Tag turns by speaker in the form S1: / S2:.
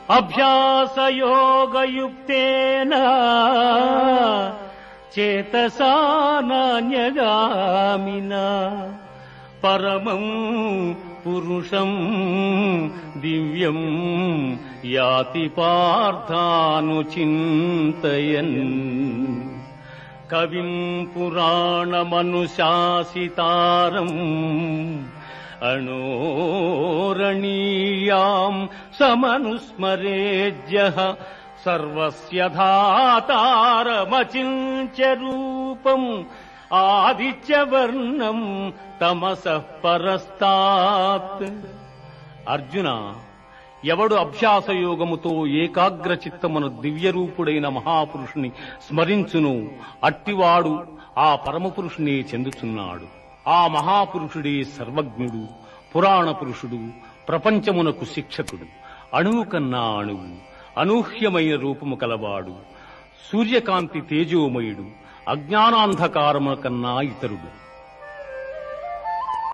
S1: అభ్యాసయోగయుక్తేన చేతసా నాన్యగామినా పరమం పురుషం దివ్యం యాతి పార్థానుచింతయన్ కవిం పురాణమనుశాసితారం అణోరణీయాం సమనుస్మరేజ్యః సర్వస్య ధాతారమచింత్య రూపం ఆదిత్యవర్ణం తమసః పరస్తాత్. అర్జున, ఎవడు అభ్యాసయోగముతో ఏకాగ్ర చిత్తమును దివ్యరూపుడైన మహాపురుషుని స్మరించును అట్టివాడు ఆ పరమపురుషునే చెందుచున్నాడు. ఆ మహాపురుషుడే సర్వజ్ఞుడు, పురాణ పురుషుడు, ప్రపంచమునకు శిక్షకుడు, అణువు కన్నా అణువు, అనూహ్యమైన రూపము కలవాడు, సూర్యకాంతి తేజోమయుడు, అజ్ఞానాంధకారము కన్నా ఇతరుడు.